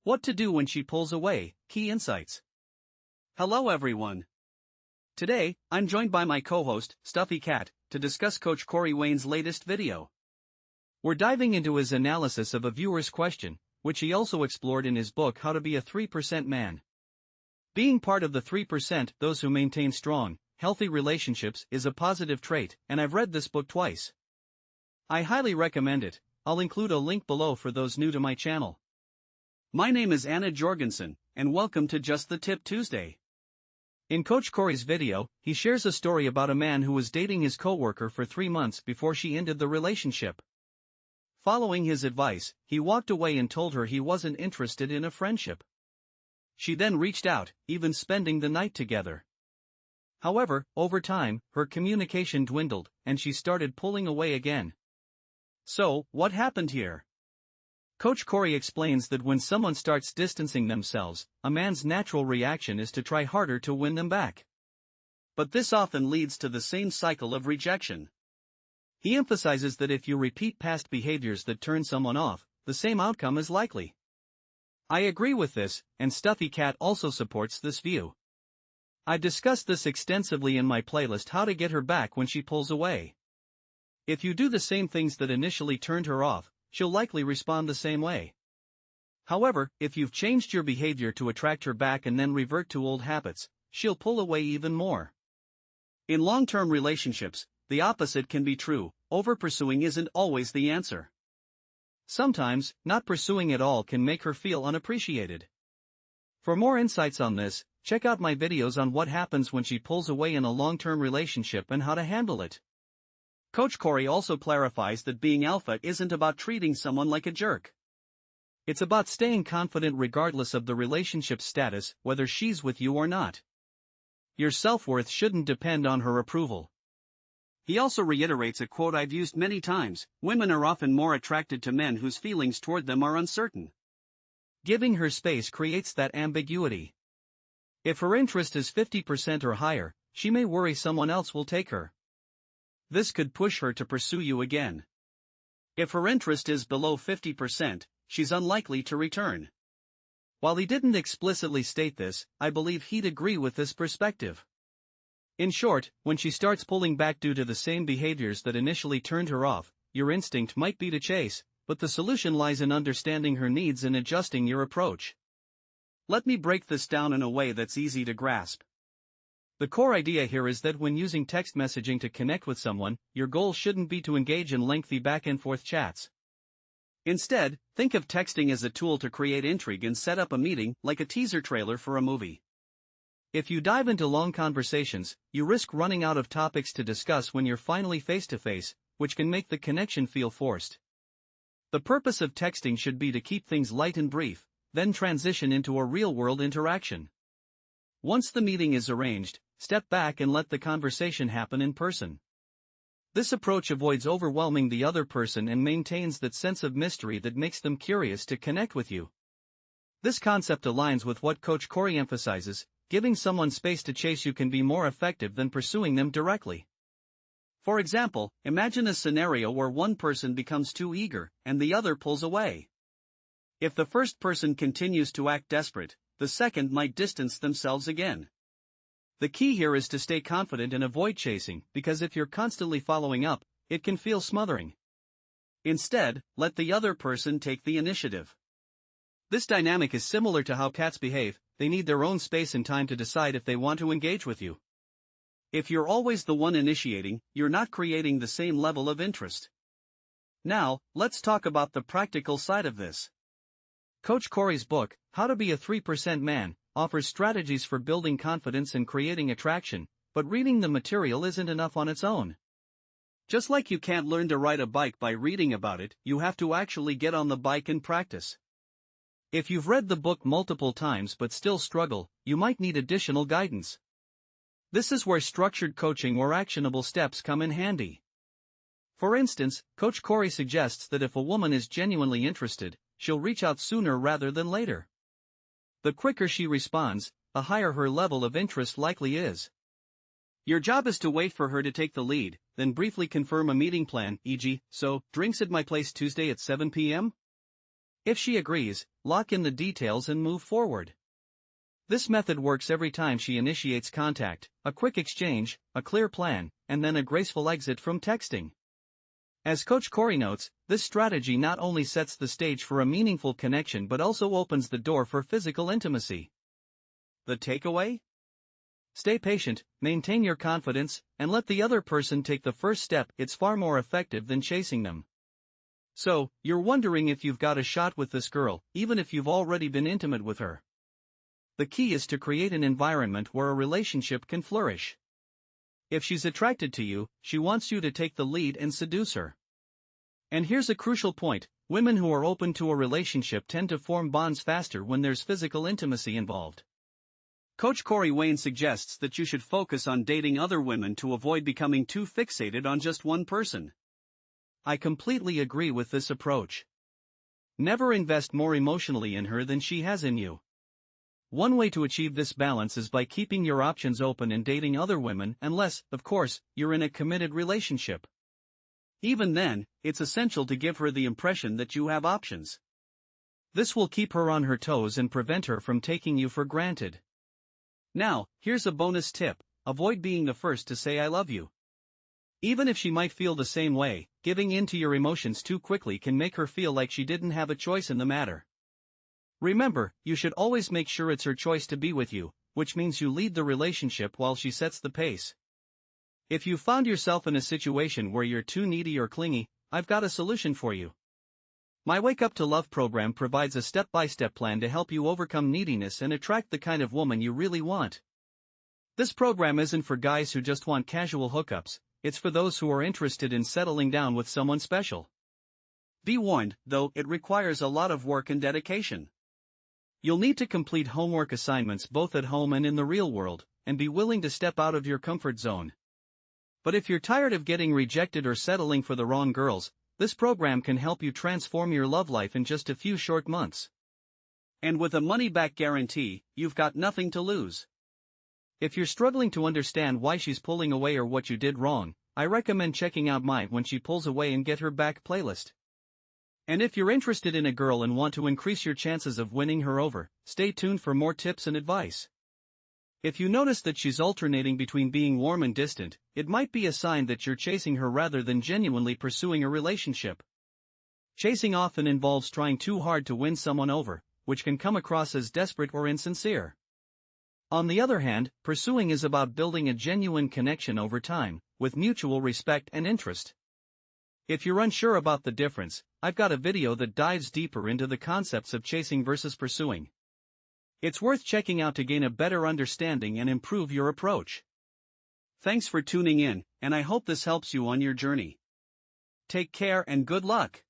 What to do when she pulls away, key insights. Hello everyone. Today, I'm joined by my co-host, Stuffy Cat, to discuss Coach Corey Wayne's latest video. We're diving into his analysis of a viewer's question, which he also explored in his book How to Be a 3% Man. Being part of the 3%, those who maintain strong, healthy relationships, is a positive trait, and I've read this book twice. I highly recommend it. I'll include a link below for those new to my channel. My name is Anna Jorgensen, and welcome to Just the Tip Tuesday. In Coach Corey's video, he shares a story about a man who was dating his coworker for 3 months before she ended the relationship. Following his advice, he walked away and told her he wasn't interested in a friendship. She then reached out, even spending the night together. However, over time, her communication dwindled, and she started pulling away again. So, what happened here? Coach Corey explains that when someone starts distancing themselves, a man's natural reaction is to try harder to win them back. But this often leads to the same cycle of rejection. He emphasizes that if you repeat past behaviors that turn someone off, the same outcome is likely. I agree with this, and Stuffy Cat also supports this view. I've discussed this extensively in my playlist How to Get Her Back When She Pulls Away. If you do the same things that initially turned her off, she'll likely respond the same way. However, if you've changed your behavior to attract her back and then revert to old habits, she'll pull away even more. In long-term relationships, the opposite can be true. Over-pursuing isn't always the answer. Sometimes, not pursuing at all can make her feel unappreciated. For more insights on this, check out my videos on what happens when she pulls away in a long-term relationship and how to handle it. Coach Corey also clarifies that being alpha isn't about treating someone like a jerk. It's about staying confident regardless of the relationship's status, whether she's with you or not. Your self-worth shouldn't depend on her approval. He also reiterates a quote I've used many times: women are often more attracted to men whose feelings toward them are uncertain. Giving her space creates that ambiguity. If her interest is 50% or higher, she may worry someone else will take her. This could push her to pursue you again. If her interest is below 50%, she's unlikely to return. While he didn't explicitly state this, I believe he'd agree with this perspective. In short, when she starts pulling back due to the same behaviors that initially turned her off, your instinct might be to chase, but the solution lies in understanding her needs and adjusting your approach. Let me break this down in a way that's easy to grasp. The core idea here is that when using text messaging to connect with someone, your goal shouldn't be to engage in lengthy back-and-forth chats. Instead, think of texting as a tool to create intrigue and set up a meeting, like a teaser trailer for a movie. If you dive into long conversations, you risk running out of topics to discuss when you're finally face-to-face, which can make the connection feel forced. The purpose of texting should be to keep things light and brief, then transition into a real-world interaction. Once the meeting is arranged, step back and let the conversation happen in person. This approach avoids overwhelming the other person and maintains that sense of mystery that makes them curious to connect with you. This concept aligns with what Coach Corey emphasizes: giving someone space to chase you can be more effective than pursuing them directly. For example, imagine a scenario where one person becomes too eager, and the other pulls away. If the first person continues to act desperate, the second might distance themselves again. The key here is to stay confident and avoid chasing, because if you're constantly following up, it can feel smothering. Instead, let the other person take the initiative. This dynamic is similar to how cats behave. They need their own space and time to decide if they want to engage with you. If you're always the one initiating, you're not creating the same level of interest. Now, let's talk about the practical side of this. Coach Corey's book, How to Be a 3% Man, offers strategies for building confidence and creating attraction, but reading the material isn't enough on its own. Just like you can't learn to ride a bike by reading about it, you have to actually get on the bike and practice. If you've read the book multiple times but still struggle, you might need additional guidance. This is where structured coaching or actionable steps come in handy. For instance, Coach Corey suggests that if a woman is genuinely interested, she'll reach out sooner rather than later. The quicker she responds, the higher her level of interest likely is. Your job is to wait for her to take the lead, then briefly confirm a meeting plan, e.g., so, drinks at my place Tuesday at 7 p.m.? If she agrees, lock in the details and move forward. This method works every time she initiates contact: a quick exchange, a clear plan, and then a graceful exit from texting. As Coach Corey notes, this strategy not only sets the stage for a meaningful connection but also opens the door for physical intimacy. The takeaway? Stay patient, maintain your confidence, and let the other person take the first step. It's far more effective than chasing them. So, you're wondering if you've got a shot with this girl, even if you've already been intimate with her. The key is to create an environment where a relationship can flourish. If she's attracted to you, she wants you to take the lead and seduce her. And here's a crucial point: women who are open to a relationship tend to form bonds faster when there's physical intimacy involved. Coach Corey Wayne suggests that you should focus on dating other women to avoid becoming too fixated on just one person. I completely agree with this approach. Never invest more emotionally in her than she has in you. One way to achieve this balance is by keeping your options open and dating other women unless, of course, you're in a committed relationship. Even then, it's essential to give her the impression that you have options. This will keep her on her toes and prevent her from taking you for granted. Now, here's a bonus tip: avoid being the first to say "I love you." Even if she might feel the same way, giving in to your emotions too quickly can make her feel like she didn't have a choice in the matter. Remember, you should always make sure it's her choice to be with you, which means you lead the relationship while she sets the pace. If you found yourself in a situation where you're too needy or clingy, I've got a solution for you. My Wake Up to Love program provides a step-by-step plan to help you overcome neediness and attract the kind of woman you really want. This program isn't for guys who just want casual hookups, it's for those who are interested in settling down with someone special. Be warned, though, it requires a lot of work and dedication. You'll need to complete homework assignments both at home and in the real world, and be willing to step out of your comfort zone. But if you're tired of getting rejected or settling for the wrong girls, this program can help you transform your love life in just a few short months. And with a money-back guarantee, you've got nothing to lose. If you're struggling to understand why she's pulling away or what you did wrong, I recommend checking out my When She Pulls Away and Get Her Back playlist. And if you're interested in a girl and want to increase your chances of winning her over, stay tuned for more tips and advice. If you notice that she's alternating between being warm and distant, it might be a sign that you're chasing her rather than genuinely pursuing a relationship. Chasing often involves trying too hard to win someone over, which can come across as desperate or insincere. On the other hand, pursuing is about building a genuine connection over time, with mutual respect and interest. If you're unsure about the difference, I've got a video that dives deeper into the concepts of chasing versus pursuing. It's worth checking out to gain a better understanding and improve your approach. Thanks for tuning in, and I hope this helps you on your journey. Take care and good luck.